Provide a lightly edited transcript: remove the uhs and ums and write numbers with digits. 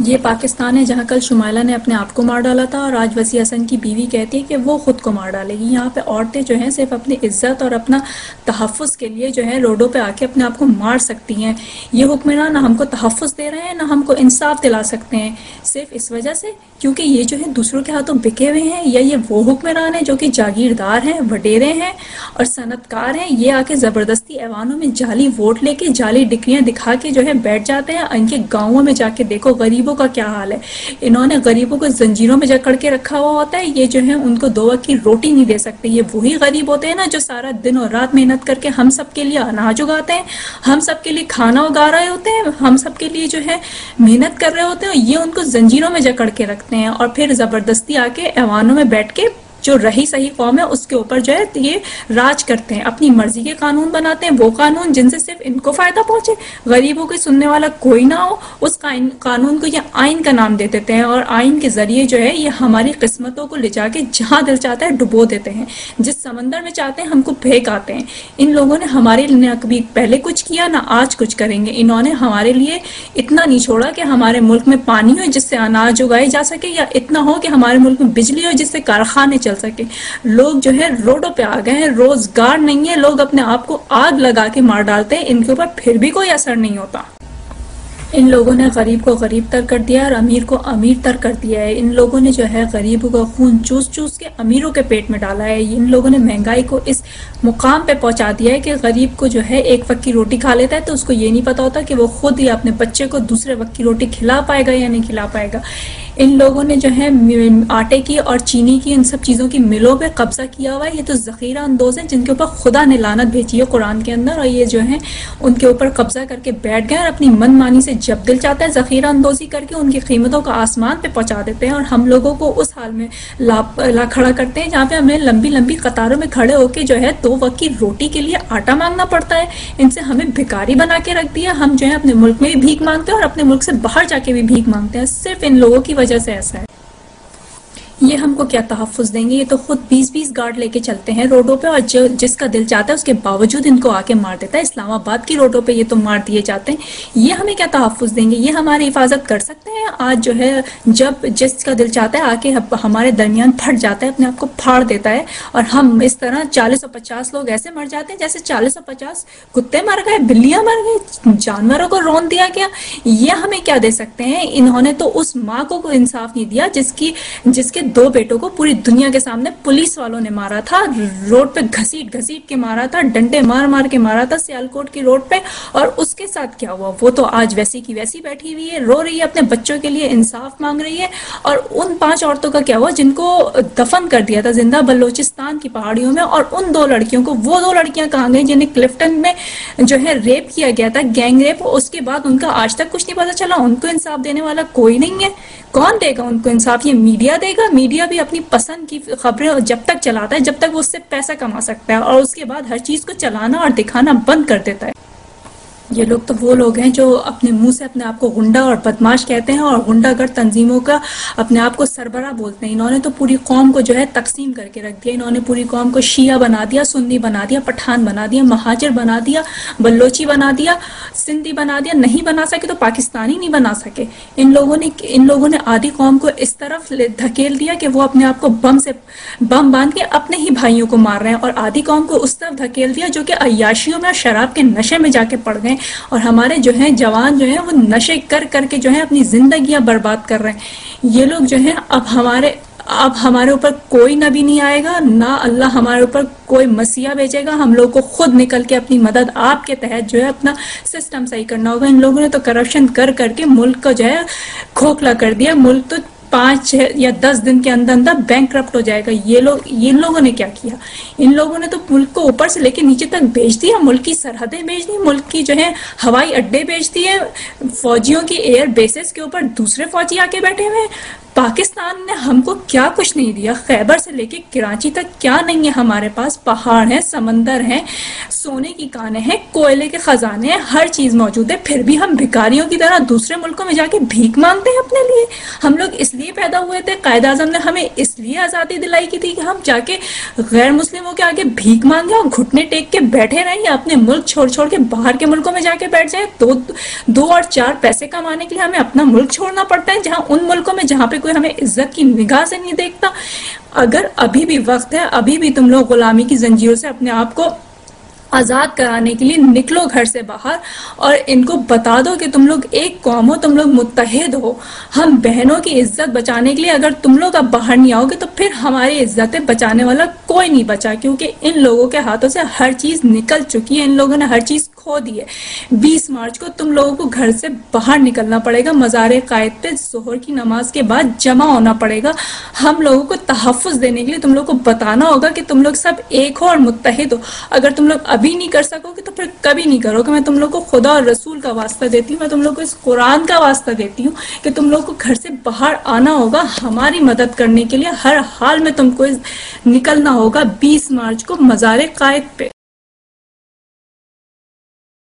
یہ پاکستان ہے جہاں کل شمائلہ نے اپنے آپ کو مار ڈالا تھا اور آج وسیع حسن کی بیوی کہتی ہے کہ وہ خود کو مار ڈالے گی۔ یہاں پہ عورتیں جو ہیں صرف اپنی عزت اور اپنا تحفظ کے لیے جو ہے روڈوں پہ آ کے اپنے آپ کو مار سکتی ہیں۔ یہ حکمران نہ ہم کو تحفظ دے رہے ہیں نہ ہم کو انصاف دلا سکتے ہیں، صرف اس وجہ سے کیونکہ یہ جو ہے دوسروں کے ہاتھوں بکے ہوئے ہیں، یا یہ وہ حکمران ہیں جو کہ جاگیردار ہیں، وڈیرے ہیں اور صنعت کار ہیں۔ یہ آ کے زبردستی ایوانوں میں جعلی ووٹ لے کے جعلی ڈگریاں دکھا کے جو ہے بیٹھ جاتے ہیں۔ ان کے گاؤں میں جا کے دیکھو غریبوں کا کیا حال ہے، انہوں نے غریبوں کو زنجیروں میں جکڑ کے رکھا ہوا ہوتا ہے۔ یہ جو ہے ان کو 2 وقت کی روٹی نہیں دے سکتے۔ یہ وہی غریب ہوتے ہیں نا جو سارا دن اور رات محنت کر کے ہم سب کے لیے اناج اگاتے ہیں، ہم سب کے لیے کھانا اگا رہے ہوتے ہیں، ہم سب کے لیے جو ہے محنت کر رہے ہوتے ہیں۔ یہ ان کو زنجیروں میں جکڑ کے رکھتے ہیں اور پھر زبردستی آ کے ایوانوں میں بیٹھ کے جو رہی صحیح قوم ہے اس کے اوپر جو ہے یہ راج کرتے ہیں، اپنی مرضی کے قانون بناتے ہیں، وہ قانون جن سے صرف ان کو فائدہ پہنچے، غریبوں کو سننے والا کوئی نہ ہو۔ اس قانون کو یہ آئین کا نام دے دیتے ہیں اور آئین کے ذریعے جو ہے یہ ہماری قسمتوں کو لے جا کے جہاں دل چاہتا ہے ڈبو دیتے ہیں، جس سمندر میں چاہتے ہیں ہم کو پھینک آتے ہیں۔ ان لوگوں نے ہمارے لیے نہ کبھی پہلے کچھ کیا نہ آج کچھ کریں گے۔ انہوں نے ہمارے لیے اتنا نہیں چھوڑا کہ ہمارے ملک میں پانی ہو جس سے اناج اگائے جا سکے، یا اتنا ہو کہ ہمارے ملک میں بجلی ہو جس سے کارخانے چل سکے۔ لوگ جو ہے روڈوں پہ آ گئے ہیں، روزگار نہیں ہے، لوگ اپنے آپ کو آگ لگا کے مار ڈالتے ہیں، ان کے اوپر پھر بھی کوئی اثر نہیں ہوتا۔ ان لوگوں نے غریب کو غریب تر کر دیا اور امیر کو امیر تر کر دیا ہے۔ ان لوگوں نے جو ہے غریبوں کا خون چوس چوس کے امیروں کے پیٹ میں ڈالا ہے۔ ان لوگوں نے مہنگائی کو اس مقام پہ پہنچا دیا ہے کہ غریب کو جو ہے ایک وقت کی روٹی کھا لیتا ہے تو اس کو یہ نہیں پتا ہوتا کہ وہ خود یا اپنے بچے کو دوسرے وقت کی روٹی کھلا پائے گا یا نہیں کھلا پائے گا۔ ان لوگوں نے جو ہے آٹے کی اور چینی کی ان سب چیزوں کی ملوں پہ قبضہ کیا ہوا ہے۔ یہ تو ذخیرہ اندوز ہیں جن کے اوپر خدا نے لعنت بھیجی ہے قرآن کے اندر، اور یہ جو ہے ان کے اوپر قبضہ کر کے بیٹھ گئے اور اپنی من مانی سے جب دل چاہتا ہے ذخیرہ اندوزی کر کے ان کی قیمتوں کا آسمان پہ پہنچا دیتے ہیں، اور ہم لوگوں کو اس حال میں لا کھڑا کرتے ہیں جہاں پہ ہمیں لمبی لمبی قطاروں میں کھڑے ہو کے جو ہے 2 وقت کی روٹی کے لیے آٹا مانگنا پڑتا ہے۔ ان سے ہمیں بھکاری بنا کے رکھ دیا۔ ہم جو ہے اپنے ملک میں بھی بھیک مانگتے ہیں اور اپنے ملک سے باہر جا کے بھی بھیک مانگتے ہیں، صرف ان لوگوں کی وجہ سے ایسا ہے۔ یہ ہم کو کیا تحفظ دیں گے؟ یہ تو خود 20-20 گارڈ لے کے چلتے ہیں روڈوں پہ، اور جس کا دل چاہتا ہے اس کے باوجود ان کو آ کے مار دیتا ہے۔ اسلام آباد کی روڈوں پہ یہ تو مار دیے جاتے ہیں، یہ ہمیں کیا تحفظ دیں گے؟ یہ ہماری حفاظت کر سکتے ہیں؟ آج جو ہے جب جس کا دل چاہتا ہے آ کے ہمارے درمیان پھٹ جاتا ہے، اپنے آپ کو پھاڑ دیتا ہے، اور ہم اس طرح 40-50 لوگ ایسے مر جاتے ہیں جیسے 40-50 کتے مر گئے، بلیاں مر گئی، جانوروں کو رون دیا گیا۔ یہ ہمیں کیا دے سکتے ہیں؟ انہوں نے تو اس ماں کو کوئی انصاف نہیں دیا جس کے 2 بیٹوں کو پوری دنیا کے سامنے پولیس والوں نے مارا تھا، روڈ پہ گھسیٹ گھسیٹ کے مارا تھا، ڈنڈے مار مار کے مارا تھا سیالکوٹ کی روڈ پہ، اور اس کے ساتھ کیا ہوا؟ وہ تو آج ویسی کی ویسی بیٹھی ہوئی ہے، رو رہی ہے، اپنے بچوں کے لیے انصاف مانگ رہی ہے۔ اور ان 5 عورتوں کا کیا ہوا جن کو دفن کر دیا تھا زندہ بلوچستان کی پہاڑیوں میں؟ اور ان 2 لڑکیوں کو، وہ 2 لڑکیاں کہاں گئی جنہیں کلفٹن میں جو ہے ریپ کیا گیا تھا، گینگ ریپ، اس کے بعد ان کا آج تک کچھ نہیں پتا چلا؟ ان کو انصاف دینے والا کوئی نہیں ہے۔ کون دے گا ان کو انصاف؟ یہ میڈیا دے گا۔ میڈیا بھی اپنی پسند کی خبریں جب تک چلاتا ہے جب تک وہ اس سے پیسہ کما سکتا ہے، اور اس کے بعد ہر چیز کو چلانا اور دکھانا بند کر دیتا ہے۔ یہ لوگ تو وہ لوگ ہیں جو اپنے منہ سے اپنے آپ کو غنڈہ اور بدماش کہتے ہیں اور غنڈہ گر تنظیموں کا اپنے آپ کو سربراہ بولتے ہیں۔ انہوں نے تو پوری قوم کو جو ہے تقسیم کر کے رکھ دیا۔ انہوں نے پوری قوم کو شیعہ بنا دیا، سنی بنا دیا، پٹھان بنا دیا، مہاجر بنا دیا، بلوچی بنا دیا، سندھی بنا دیا۔ نہیں بنا سکے تو پاکستانی نہیں بنا سکے۔ ان لوگوں نے آدھی قوم کو اس طرف دھکیل دیا کہ وہ اپنے آپ کو بم باندھ کے اپنے ہی بھائیوں کو مار رہے ہیں، اور آدھی قوم کو اس طرف دھکیل دیا جو کہ عیاشیوں میں اور شراب کے نشے میں جا کے پڑ گئے، اور ہمارے جو ہیں جوان جو ہیں وہ نشے کر کر کے جو ہیں اپنی زندگیاں برباد کر رہے ہیں۔ یہ لوگ جو ہیں اب ہمارے اوپر کوئی نبی نہیں آئے گا، نہ اللہ ہمارے اوپر کوئی مسیحا بھیجے گا۔ ہم لوگ کو خود نکل کے اپنی مدد آپ کے تحت جو ہے اپنا سسٹم صحیح کرنا ہوگا۔ ان لوگوں نے تو کرپشن کر کر کے ملک کو جو ہے کھوکھلا کر دیا۔ ملک تو 5 یا 10 دن کے اندر بینک رپٹ ہو جائے گا۔ ان لوگوں نے کیا کیا؟ ان لوگوں نے تو ملک کو اوپر سے لے کے نیچے تک بیچ دیا، ملک کی سرحدیں بیچ دی، ملک کی جو ہے ہوائی اڈے بیچ دیے، فوجیوں کی ایئر بیسز کے اوپر دوسرے فوجی آ کے بیٹھے ہوئے ہیں۔ پاکستان نے ہم کو کیا کچھ نہیں دیا؟ خیبر سے لے کے کراچی تک کیا نہیں ہے ہمارے پاس؟ پہاڑ ہیں، سمندر ہیں، سونے کی کانیں ہیں، کوئلے کے خزانے ہیں، ہر چیز موجود ہے، پھر بھی ہم بھکاریوں کی طرح دوسرے ملکوں میں جا کے بھیک مانگتے ہیں اپنے لیے۔ ہم لوگ اس لیے لیے پیدا ہوئے تھے، قائد اعظم نے ہمیں اس لیے آزادی دلائی کی تھی کہ ہم جا کے غیر مسلموں کے آگے بھیک مانگے اور گھٹنے ٹیک کے بیٹھے رہیں، یا اپنے ملک چھوڑ چھوڑ کے باہر کے ملکوں میں جا کے بیٹھ جائیں؟ دو اور چار پیسے کمانے کے لیے ہمیں اپنا ملک چھوڑنا پڑتا ہے، جہاں ان ملکوں میں جہاں پہ کوئی ہمیں عزت کی نگاہ سے نہیں دیکھتا۔ اگر ابھی بھی وقت ہے، ابھی بھی تم لوگ غلامی کی زنجیروں سے اپنے آپ کو آزاد کرانے کے لیے نکلو گھر سے باہر، اور ان کو بتا دو کہ تم لوگ ایک قوم ہو، تم لوگ متحد ہو۔ ہم بہنوں کی عزت بچانے کے لیے اگر تم لوگ اب باہر نہیں آؤ گے تو پھر ہماری عزتیں بچانے والا کوئی نہیں بچا، کیونکہ ان لوگوں کے ہاتھوں سے ہر چیز نکل چکی ہے، ان لوگوں نے ہر چیز کھو دی ہے۔ 20 مارچ کو تم لوگوں کو گھر سے باہر نکلنا پڑے گا، مزار قائد پہ ظہر کی نماز کے بعد جمع ہونا پڑے گا۔ ہم لوگوں کو تحفظ دینے کے لیے تم لوگوں کو بتانا ہوگا کہ تم لوگ سب ایک ہو اور متحد ہو۔ اگر تم لوگ ابھی نہیں کر سکو گے تو پھر کبھی نہیں کرو گے۔ میں تم لوگ کو خدا اور رسول کا واسطہ دیتی ہوں، میں تم لوگ کو اس قرآن کا واسطہ دیتی ہوں کہ تم لوگ کو گھر سے باہر آنا ہوگا، ہماری مدد کرنے کے لیے ہر حال میں تم کو نکلنا ہوگا 20 مارچ کو مزار قائد پہ۔